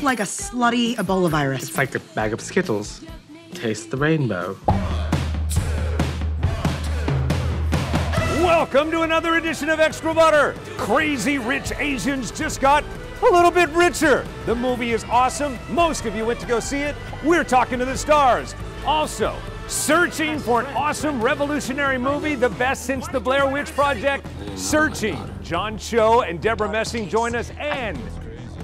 like a slutty Ebola virus. It's like a bag of Skittles. Taste the rainbow. Welcome to another edition of Extra Butter. Crazy Rich Asians just got a little bit richer. The movie is awesome. Most of you went to go see it. We're talking to the stars. Also, searching for an awesome revolutionary movie, the best since the Blair Witch Project. Searching. John Cho and Debra Messing join us, and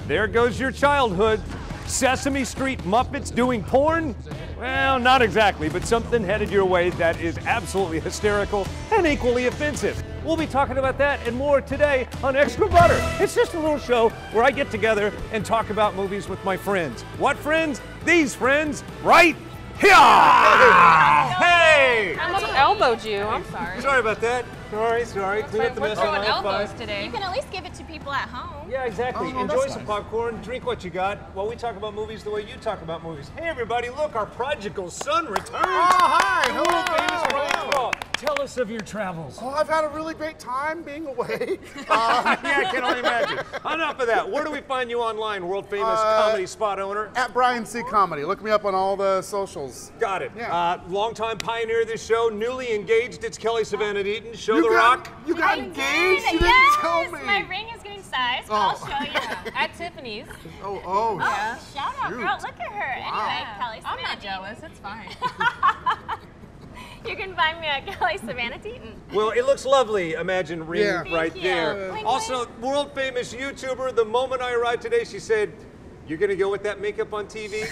there goes your childhood. Sesame Street Muppets doing porn? Well, not exactly, but something headed your way that is absolutely hysterical and equally offensive. We'll be talking about that and more today on Extra Butter. It's just a little show where I get together and talk about movies with my friends. What friends? These friends, right here! Hey! I almost elbowed you. I'm sorry. Sorry about that. Sorry. Clean up the We're mess throwing on my elbows spine. today. You can at least give it to people at home. Yeah, exactly. Oh, Enjoy that's some nice. popcorn, drink what you got while we talk about movies the way you talk about movies. Hey, everybody, look, our prodigal son returns. Oh, hi. Hello, famous Hello. Ryan Crawl. Tell us of your travels. Oh, I've had a really great time being away. Yeah, I can only imagine. Enough of that. Where do we find you online, world famous comedy spot owner? At Brian C. Comedy. Look me up on all the socials. Got it. Yeah. Longtime pioneer of this show, newly engaged. It's Kelly Savannah Deaton. Show You the got- rock. You got I engaged? did, You didn't yes! tell me. My ring is getting sized, but I'll show you. At Tiffany's. Oh. Yeah. Shout out, Shoot. girl. Look at her. Anyway, Kelly I'm Savannah not jealous. It's fine. Deaton. You can find me at Kelly Savannah Deaton. Well, it looks lovely. Imagine ring Yeah. right Thank you. there. Wink, Also, world famous YouTuber. The moment I arrived today, she said, "You're gonna go with that makeup on TV?"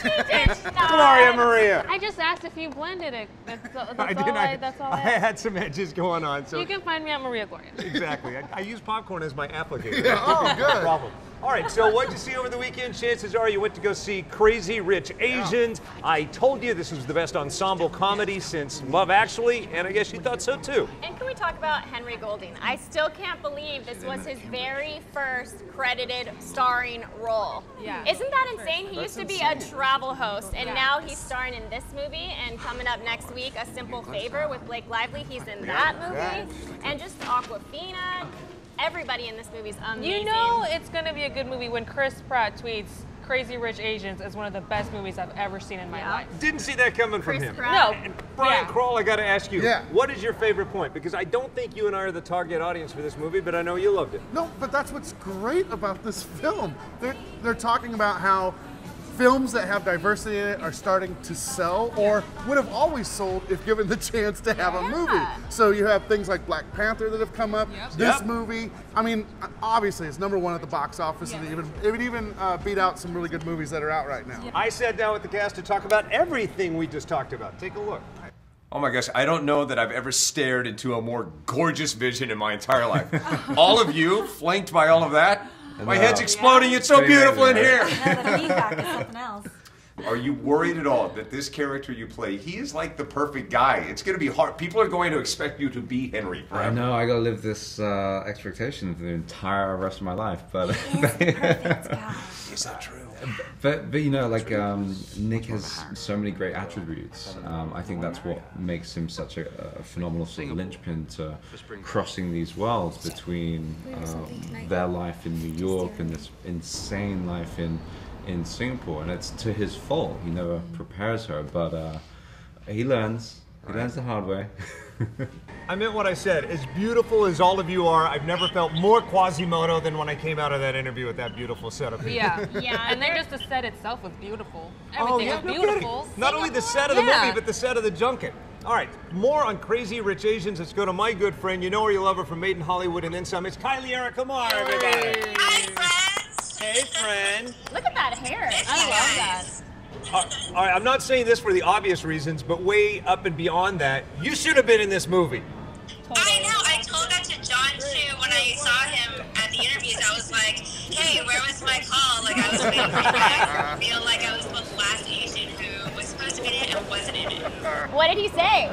Gloria Maria. I just asked if you blended it. That's all I I asked. had some edges going on, so You can find me at Maria Gloria. exactly. I use popcorn as my applicator. Oh, No good. problem. All right, so what'd you see over the weekend? Chances are you went to go see Crazy Rich Asians. I told you this was the best ensemble comedy since Love Actually, and I guess you thought so too. And can we talk about Henry Golding? I still can't believe this was his very first credited starring role. Yeah. Isn't that insane? He used to be a travel host, and now he's starring in this movie. And coming up next week, A Simple Favor with Blake Lively. He's in that movie. And just Aquafina. Everybody in this movie is amazing. You know it's going to be a good movie when Chris Pratt tweets Crazy Rich Asians is one of the best movies I've ever seen in my life. Didn't see that coming from Chris him. Pratt. No. And Brian Yeah. Kroll, I got to ask you, Yeah. what is your favorite point? Because I don't think you and I are the target audience for this movie, but I know you loved it. No, but that's what's great about this film. They're talking about how films that have diversity in it are starting to sell, or would have always sold if given the chance to have a movie. So you have things like Black Panther that have come up. This Yep. movie, I mean, obviously it's #1 at the box office, and it would even beat out some really good movies that are out right now. I sat down with the cast to talk about everything we just talked about. Take a look. Oh my gosh, I don't know that I've ever stared into a more gorgeous vision in my entire life. All of you, flanked by all of that. My head's exploding, it's so beautiful in here. Yeah, the feedback is something else. Are you worried at all that this character you play, he is like the perfect guy? It's going to be hard. People are going to expect you to be Henry forever. I know, I gotta live this expectation for the entire rest of my life, but Perfect guy. Is that true? but you know, like Nick has so many great attributes. I think that's what makes him such a phenomenal sort of linchpin to crossing these worlds between their life in New York and this insane life in Singapore, and it's to his fault. He never prepares her, but he learns. He learns the hard way. I meant what I said. As beautiful as all of you are, I've never felt more Quasimodo than when I came out of that interview with that beautiful set of people. Yeah. Yeah, And then they're- just the set itself was beautiful. Oh, Everything yeah, was no beautiful. kidding. Not only the set of the Yeah. movie, but the set of the junket. All right, more on Crazy Rich Asians. Let's go to my good friend. You know her, you love her from Made in Hollywood and then some. It's Kylie Era. Come on, everybody. Hi, friends. Hey, friend. Look at that hair. I love that. All right, I'm not saying this for the obvious reasons, but way up and beyond that, you should have been in this movie. I know. I told that to John too when I saw him at the interviews. I was like, "Hey, where was my call?" Like I was waiting for you guys to feel like I was the last Asian who was supposed to be in it and wasn't in it. What did he say?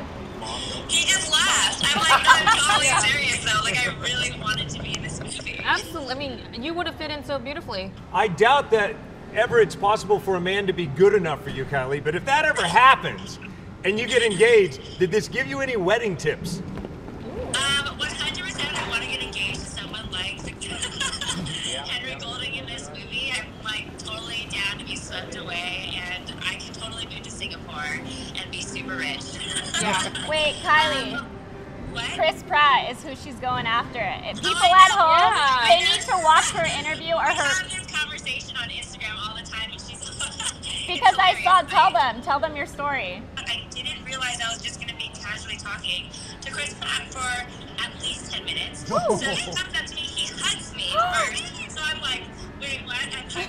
He just laughed. I'm like, "No, I'm totally serious though. Like I really wanted to be in this movie." Absolutely. I mean, you would have fit in so beautifully. I doubt that ever it's possible for a man to be good enough for you, Kylie, but if that ever happens and you get engaged, did this give you any wedding tips? 100%. I want to get engaged to someone like Henry Golding in this movie. I'm like totally down to be month away, and I can totally move to Singapore and be super rich. Yeah. Wait, Kylie. What? Chris Pratt is who she's going after. If people I at know. home, Yeah. they need to watch her interview or We her. have this conversation on Instagram all the time, and she's Because I saw, tell them your story. I didn't realize I was just going to be casually talking to Chris Pratt for at least 10 minutes. So he comes up to me, he hugs me first. So I'm like, wait, what?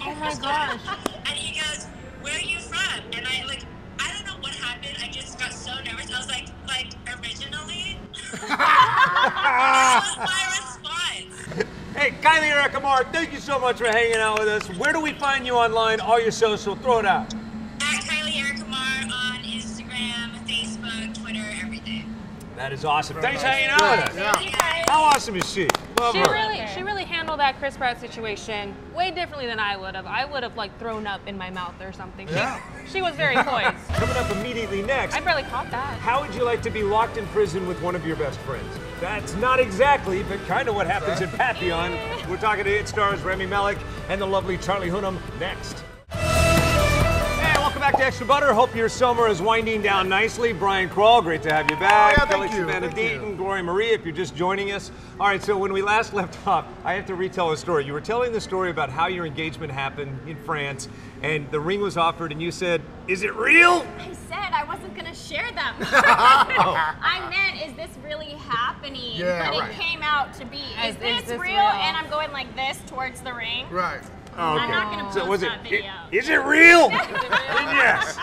Oh my gosh. And he goes, where are you from? And I don't know what happened. I just got so nervous. I was like originally? That was my response. Hey, Kylie Erikamar, thank you so much for hanging out with us. Where do we find you online? All your social, throw it out. At Kylie Erikamar on Instagram, Facebook, Twitter, everything. That is awesome. Thanks for hanging out with us. Yeah. How awesome is she? Love her. She really handled that Chris Pratt situation way differently than I would have. I would have like thrown up in my mouth or something. She was very poised. Coming up immediately next. I barely caught that. How would you like to be locked in prison with one of your best friends? That's not exactly, but kind of what happens in Papillon. We're talking to It stars Rami Malek and the lovely Charlie Hunnam next. Hey, welcome back to Extra Butter. Hope your summer is winding down nicely. Brian Kroll, great to have you back. Yeah, Kelly thank you. Savannah Thank you. Deaton, Gloria Marie, if you're just joining us. All right, so when we last left off, I have to retell a story. You were telling the story about how your engagement happened in France, and the ring was offered, and you said, "Is it real?" I said I wasn't going to share that moment. I meant, is this really happening? Yeah, but right. it came out to be, is this real? And I'm going like this towards the ring. Right. Oh, okay. I'm not going to post So was that video. Is it real? Yes.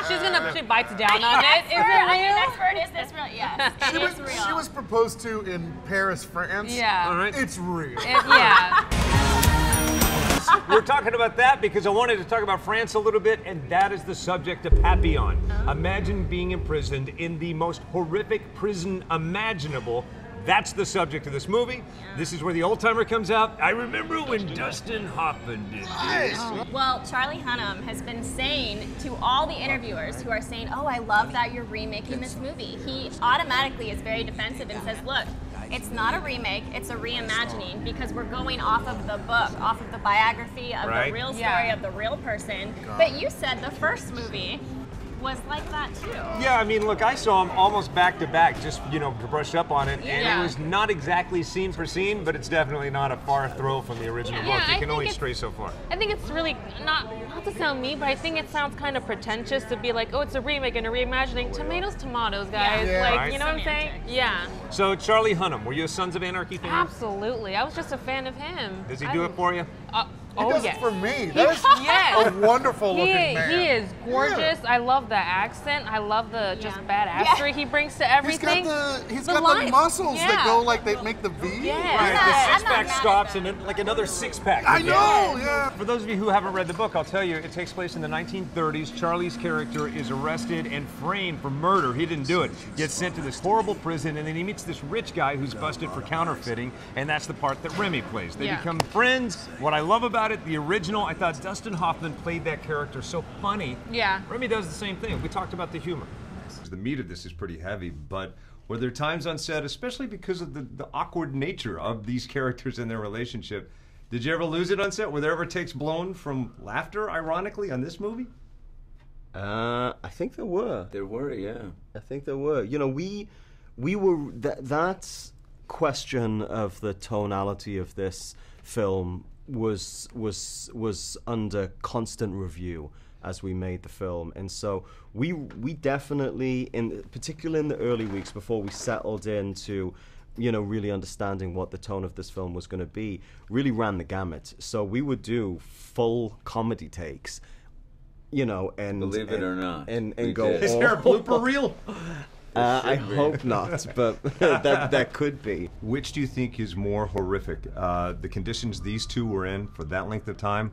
She bites down on it. Is it I'm an real? expert. Is this real? Yes, it is real. She was proposed to in Paris, France. Yeah. All right. It's real. Yeah. We're talking about that because I wanted to talk about France a little bit, and that is the subject of Papillon. Imagine being imprisoned in the most horrific prison imaginable. That's the subject of this movie. This is where the old timer comes out. I remember when Dustin Hoffman did this. Well, Charlie Hunnam has been saying to all the interviewers who are saying, oh, I love that you're remaking this movie. He automatically is very defensive and says, look, it's not a remake, it's a reimagining because we're going off of the book, off of the biography of the real story of the real person. But you said the first movie was like that too. Yeah, I mean, look, I saw them almost back to back, just, you know, to brush up on it, and it was not exactly scene for scene, but it's definitely not a far throw from the original book. You can only stray so far. I think it's really, not to sound mean, but I think it sounds kind of pretentious to be like, oh, it's a remake and a reimagining. Tomatoes, tomatoes, guys. Like, you know what I'm saying? Yeah. So, Charlie Hunnam, were you a Sons of Anarchy fan? Absolutely. I was just a fan of him. Does he do it for you? He does it for me. That is a wonderful looking man. He is gorgeous. I love the accent. I love the just badassery he brings to everything. He's got the muscles that go like they make the V. Right, the six-pack stops and then like another six-pack. I know, yeah. For those of you who haven't read the book, I'll tell you, it takes place in the 1930s. Charlie's character is arrested and framed for murder. He didn't do it. Gets sent to this horrible prison, and then he meets this rich guy who's busted for counterfeiting, and that's the part that Remy plays. They become friends. What I love about it, the original, I thought Dustin Hoffman played that character so funny. Yeah. Remy does the same thing. We talked about the humor. The meat of this is pretty heavy, but were there times on set, especially because of the awkward nature of these characters and their relationship, did you ever lose it on set? Were there ever takes blown from laughter, ironically, on this movie? I think there were. There were, yeah. I think there were. You know, we were, that question of the tonality of this film was under constant review as we made the film, and so we definitely, particularly in the early weeks before we settled into, you know, really understanding what the tone of this film was going to be, really ran the gamut. So we would do full comedy takes, you know, and believe it or not, and go. Is there a blooper reel? I hope not, but that could be. Which do you think is more horrific? The conditions these two were in for that length of time,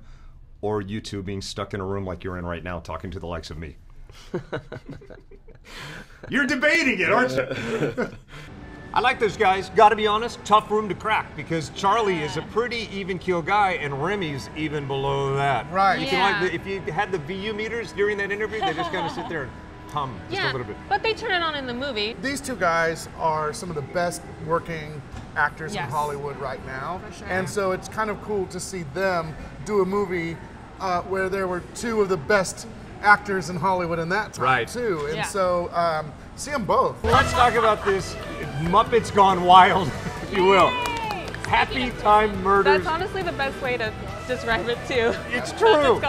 or you two being stuck in a room like you're in right now talking to the likes of me? You're debating it, aren't you? I like those guys. Got to be honest, tough room to crack because Charlie is a pretty even keel guy and Remy's even below that. Right. You can if you had the VU meters during that interview, they just kind of sit there and hum just a little bit. But they turn it on in the movie. These two guys are some of the best working actors in Hollywood right now. For sure. And so it's kind of cool to see them do a movie where there were two of the best actors in Hollywood in that time too. And so see them both. Let's talk about this Muppets Gone Wild, if you will. Happytime Murders. That's honestly the best way to describe it too. It's true.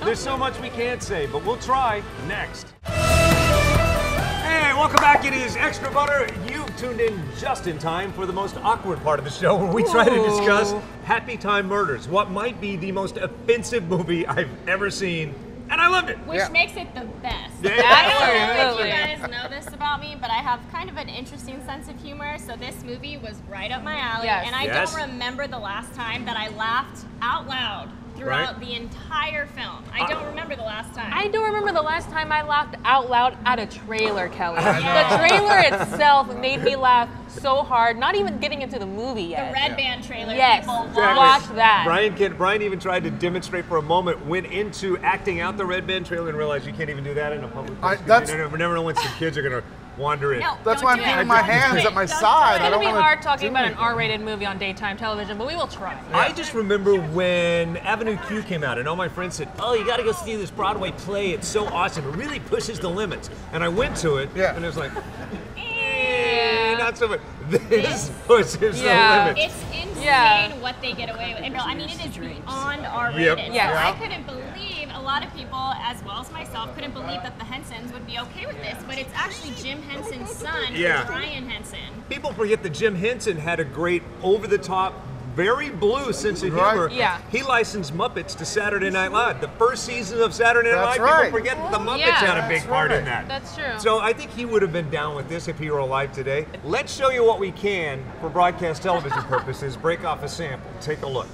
There's so much we can't say, but we'll try next. Hey, welcome back. It is Extra Butter. You've tuned in just in time for the most awkward part of the show where we try to discuss Happytime Murders, what might be the most offensive movie I've ever seen. And I loved it. Which makes it the best. Yeah. I don't know if you guys know this about me, but I have kind of an interesting sense of humor. So this movie was right up my alley. Yes. And I don't remember the last time that I laughed out loud throughout the entire film. I don't remember the last time. I do remember the last time I laughed out loud at a trailer, Kelly. The trailer itself made me laugh so hard, not even getting into the movie yet. The Red Band trailer. Yes, watch that. Brian even tried to demonstrate for a moment, went into acting out the Red Band trailer and realized you can't even do that in a public place. You never know when some kids are going to wander in. No, that's why I'm keeping my hands at my side. It's going to be hard talking about an R-rated movie on daytime television, but we will try. I just remember when Avenue Q came out and all my friends said, oh, you got to go see this Broadway play. It's so awesome. It really pushes the limits. And I went to it, and it was like, not so much. This pushes the limits. It's insane what they get away with. I mean, it is beyond R-rated. Yep. So I couldn't believe, a lot of people, as well as myself, couldn't believe that the Hensons would be okay with this. But it's actually Jim Henson's son, Brian Henson. People forget that Jim Henson had a great, over-the-top, very blue sense of humor. Yeah. He licensed Muppets to Saturday Night Live. The first season of Saturday Night Live, people forget that the Muppets had a big part in that. That's true. So I think he would have been down with this if he were alive today. Let's show you what we can for broadcast television purposes. Break off a sample. Take a look.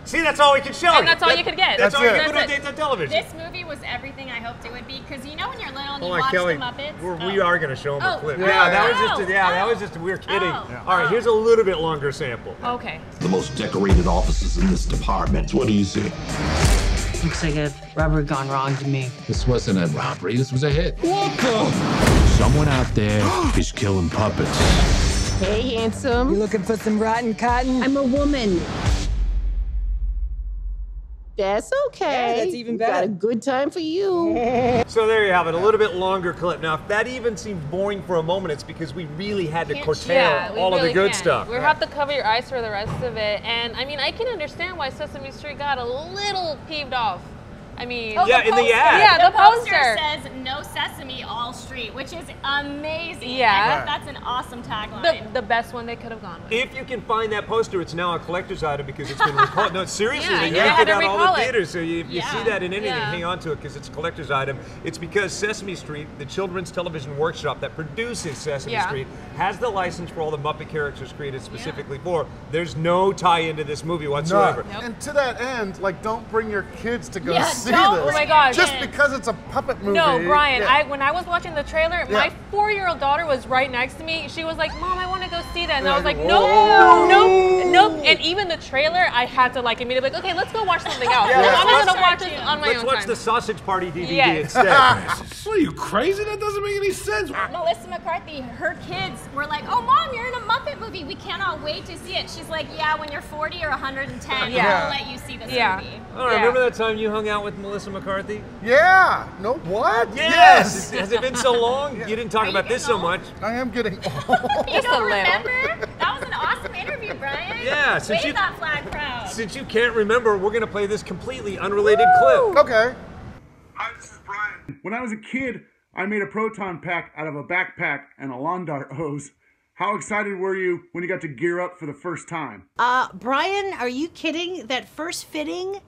See, that's all we can show you. And that's all you could get. That's all you can put on daytime television. This movie was everything I hoped it would be, because you know when you're little and you Hold on, watch Kelly. the Muppets? We are going to show him a clip. Oh, that was just, we were kidding. All right, here's a little bit longer sample. Okay. The most decorated offices in this department. What do you see? Looks like a robbery gone wrong to me. This wasn't a robbery, this was a hit. What the? Someone out there is killing puppets. Hey, handsome. You looking for some rotten cotton? I'm a woman. That's okay. Yeah, that's even better. Got a good time for you. So there you have it, a little bit longer clip. Now, if that even seemed boring for a moment, it's because we really had to curtail all of the good stuff. We have to cover your eyes for the rest of it. And I mean, I can understand why Sesame Street got a little peeved off. I mean, in the ad. Yeah, the poster says "No Sesame, all street," which is amazing. Yeah, I think that's an awesome tagline. The best one they could have gone with. If you can find that poster, it's now a collector's item because it's been recalled. No, seriously, Yeah, they you had yanked it to out all recall the it. theaters. So if you see that in anything, Yeah. hang on to it because it's a collector's item. It's because Sesame Street, the children's television workshop that produces Sesame Street, has the license for all the Muppet characters created specifically for. There's no tie into this movie whatsoever. No. And to that end, like, don't bring your kids to go see don't. this. Oh my gosh. Just because it's a puppet movie. No, Brian, when I was watching the trailer, my 4-year-old daughter was right next to me. She was like, Mom, I want to go see that. And I was like, nope. And even the trailer, I had to like immediately like, okay, let's go watch something else. I'm going to watch this on my own Let's watch time. the Sausage Party DVD Yes. instead. What are you, crazy? That doesn't make any sense. Melissa McCarthy, her kids were like, oh, Mom, you're in a Muppet movie. We cannot wait to see it. She's like, yeah, when you're 40 or 110, we'll let you see this movie. Oh, remember that time you hung out with Melissa McCarthy? Yeah. No, what? Yes. Has it been so long? You didn't talk about this so much. I am getting old. You don't remember? That was an awesome interview, Brian. Yeah, since Wave you that flag proud. Since you can't remember, we're gonna play this completely unrelated clip. Okay. Hi, this is Brian. When I was a kid, I made a proton pack out of a backpack and a lawn dart hose. How excited were you when you got to gear up for the first time? Brian, are you kidding? That first fitting,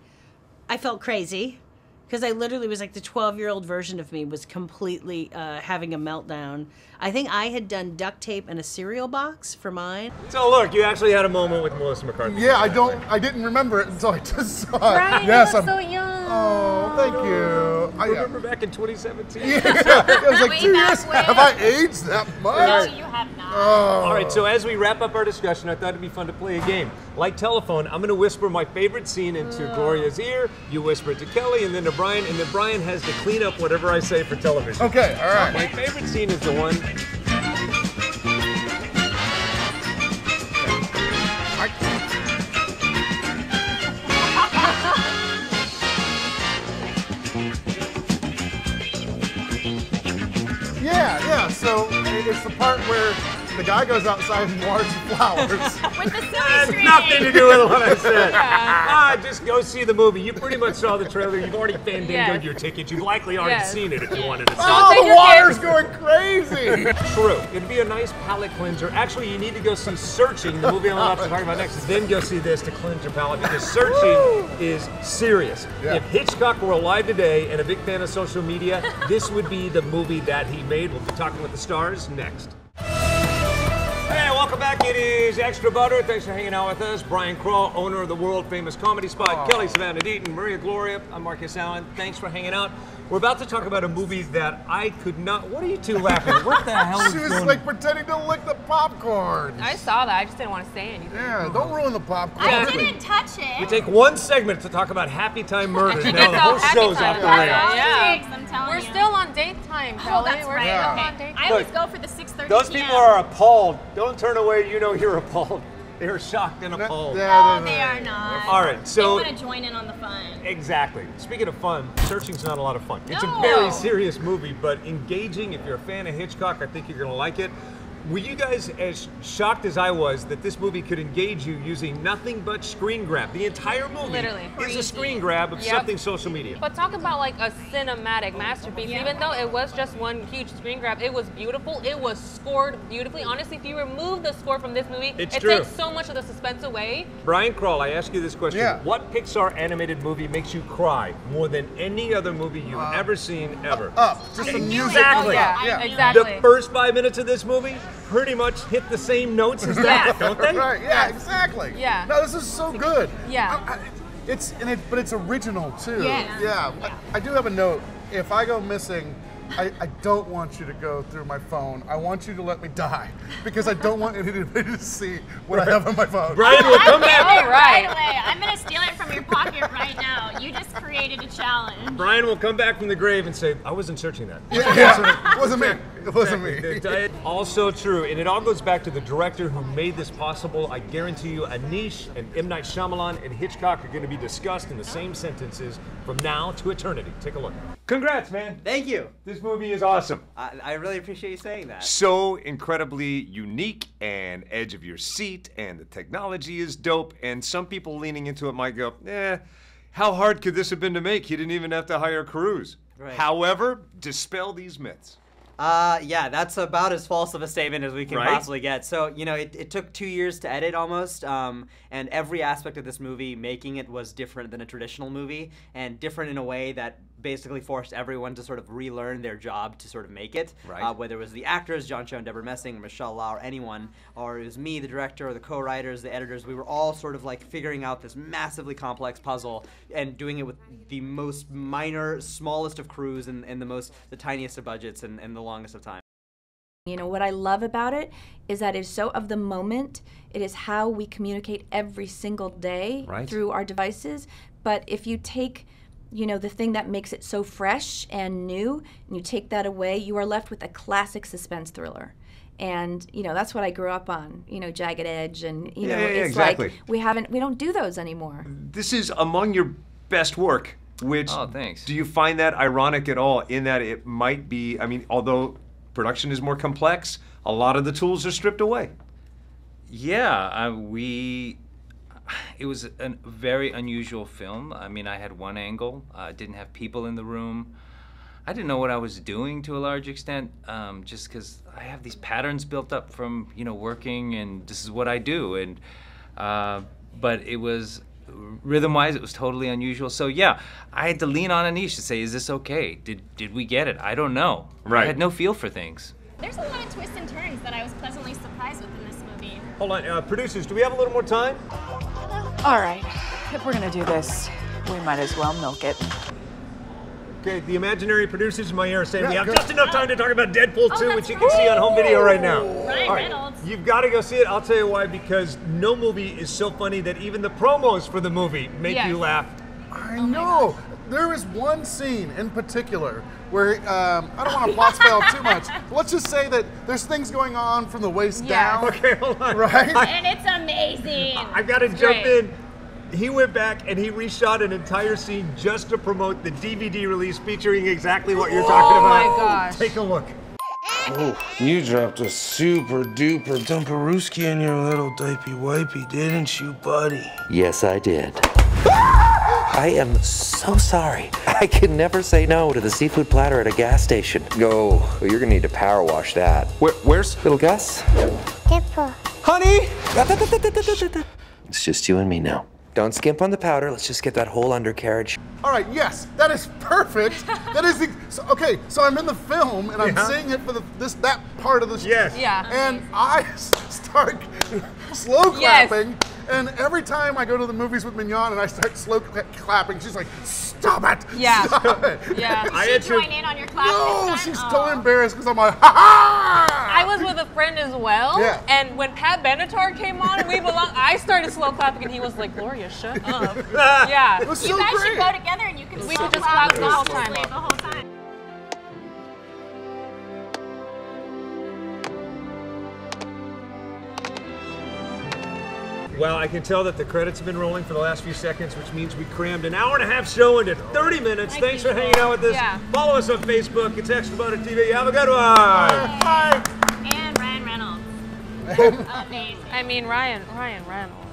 I felt crazy. Because I literally was like the 12-year-old version of me was completely having a meltdown. I think I had done duct tape and a cereal box for mine. So look, you actually had a moment with Melissa McCarthy. Yeah, I didn't remember it until I just saw it. Brian, Yes, you look so young. Oh, thank you. I remember back in 2017. Yeah, it was like 2 years. Have I aged that much? No, you have not. Oh. All right, so as we wrap up our discussion, I thought it'd be fun to play a game. Like telephone, I'm going to whisper my favorite scene into Gloria's ear. You whisper it to Kelly, and then to Brian, and then Brian has to clean up whatever I say for television. Okay, all right. So my favorite scene is the one. Yeah. So it's the part where the guy goes outside and waters the flowers. With the silly Has string. nothing to do with what I said. Just go see the movie. You pretty much saw the trailer. You've already fandangoed your ticket. You've likely already seen it if you wanted to see it. Oh, the water's going crazy. True. It'd be a nice palate cleanser. Actually, you need to go see Searching, the movie I'm about to talk about next, then go see this to cleanse your palate, because Searching is serious. Yeah. If Hitchcock were alive today and a big fan of social media, this would be the movie that he made. We'll be talking with the stars next. Hey, welcome back. It is Extra Butter. Thanks for hanging out with us. Brian Crawl, owner of the world-famous comedy spot, Kelly Savannah Deaton, Maria Gloria. I'm Marcus Allen. Thanks for hanging out. We're about to talk about a movie that I could not... What are you two laughing at? What the hell is She was going on? like pretending to lick the popcorn. I saw that. I just didn't want to say anything. Yeah, don't ruin the popcorn. I didn't touch it. We take one segment to talk about Happytime Murders. She Now gets the all whole show's off the rails. Yeah. I'm telling We're you. still on date time, Kelly. Oh, that's We're right. still Okay. on date I time. always go for the 6:30 Those p.m. people are appalled. Don't turn away. You know you're appalled. They're shocked and appalled. No, they are not. All right, so... They want to join in on the fun. Exactly. Speaking of fun, Searching's not a lot of fun. It's a No. very serious movie, but engaging. If you're a fan of Hitchcock, I think you're going to like it. Were you guys as shocked as I was that this movie could engage you using nothing but screen grab? The entire movie Literally. is a screen grab of Yep. something social media. But talk about like a cinematic masterpiece. Even though it was just one huge screen grab, it was beautiful. It was scored beautifully. Honestly, if you remove the score from this movie, It's it true. takes so much of the suspense away. Brian Crawl, I ask you this question. Yeah. What Pixar animated movie makes you cry more than any other movie you've ever seen ever? Up. Just the music. Exactly. Yeah. Exactly. The first 5 minutes of this movie pretty much hit the same notes as that, don't they? Right, yeah, exactly. Yeah. No, this is so good. Yeah. But it's original too. Yeah. Yeah. I do have a note. If I go missing, I don't want you to go through my phone. I want you to let me die because I don't want anybody to see what I have on my phone. Brian will come back. All right. Right away. I'm going to steal it from your pocket right now. You just created a challenge. Brian will come back from the grave and say, I wasn't searching that. Yeah. It wasn't me. It wasn't me. Also true, and it all goes back to the director who made this possible. I guarantee you, Aneesh and M. Night Shyamalan and Hitchcock are going to be discussed in the same sentences from now to eternity. Take a look. Congrats, man. Thank you. This movie is awesome. I really appreciate you saying that. So incredibly unique and edge of your seat, and the technology is dope, and some people leaning into it might go, how hard could this have been to make? You didn't even have to hire crews. Right. However, dispel these myths. Yeah, that's about as false of a statement as we can Right? possibly get. So, you know, it took 2 years to edit almost, and every aspect of this movie, making it was different than a traditional movie, and different in a way that basically forced everyone to sort of relearn their job to sort of make it. Right. Whether it was the actors, John Cho and Debra Messing, Michelle Lau, or anyone, or it was me, the director, or the co-writers, the editors, we were all sort of like figuring out this massively complex puzzle and doing it with the most minor, smallest of crews and the tiniest of budgets and the longest of time. You know, what I love about it is that it's so of the moment. It is how we communicate every single day Right. through our devices. But if you take, you know, the thing that makes it so fresh and new, and you take that away, you are left with a classic suspense thriller. And, you know, that's what I grew up on, you know, Jagged Edge, and, you know, it's exactly. like we don't do those anymore. This is among your best work, which, Oh, thanks. do you find that ironic at all in that it might be, I mean, although production is more complex, a lot of the tools are stripped away. Yeah, it was a very unusual film. I mean, I had one angle, didn't have people in the room. I didn't know what I was doing to a large extent, just because I have these patterns built up from, you know, working, and this is what I do. And but it was, rhythm-wise, it was totally unusual. So yeah, I had to lean on Aneesh to say, is this okay? Did we get it? I don't know. Right. I had no feel for things. There's a lot of twists and turns that I was pleasantly surprised with in this movie. Hold on, producers, do we have a little more time? All right, if we're gonna do this, we might as well milk it. Okay, the imaginary producers in my ear are saying we have good. just enough time to talk about Deadpool 2, which that's you can see on home video right now. Ryan All right, Reynolds. you've got to go see it. I'll tell you why, because no movie is so funny that even the promos for the movie make Yes. you laugh. I know. There is one scene in particular where I don't want to plot spell too much. Let's just say that there's things going on from the waist Yes. down. Okay, hold on. Right? And it's amazing. I got to It's jump great. in. He went back and he reshot an entire scene just to promote the DVD release featuring exactly what you're talking Oh about. my gosh. Take a look. Oh, you dropped a super duper dumperooski in your little diaper wipey, didn't you, buddy? Yes, I did. I am so sorry. I can never say no to the seafood platter at a gas station. Oh, well, you're gonna need to power wash that. Where's little Gus? Deadpool. Honey! It's just you and me now. Don't skimp on the powder. Let's just get that whole undercarriage. All right, yes, that is perfect. That is okay. So I'm in the film and I'm seeing it for that part of the and I start slow clapping. And every time I go to the movies with Mignon and I start slow clapping, she's like, "Stop it! Yeah, Stop it!" Yeah. Did she join in on your clap? No, she's totally embarrassed because I'm like, "Ha ha!" I was with a friend as well, and when Pat Benatar came on and We Belong, I started slow clapping and he was like, "Gloria, shut up." Yeah, it was you so guys great. should go together and you can We could just clap the whole time. The whole time. Well, I can tell that the credits have been rolling for the last few seconds, which means we crammed an hour-and-a-half show into 30 minutes. Thanks for hanging out with us. Yeah. Follow us on Facebook. It's Extra Butter TV. Have a good one. Bye. And Ryan Reynolds. Amazing. I mean, Ryan Reynolds.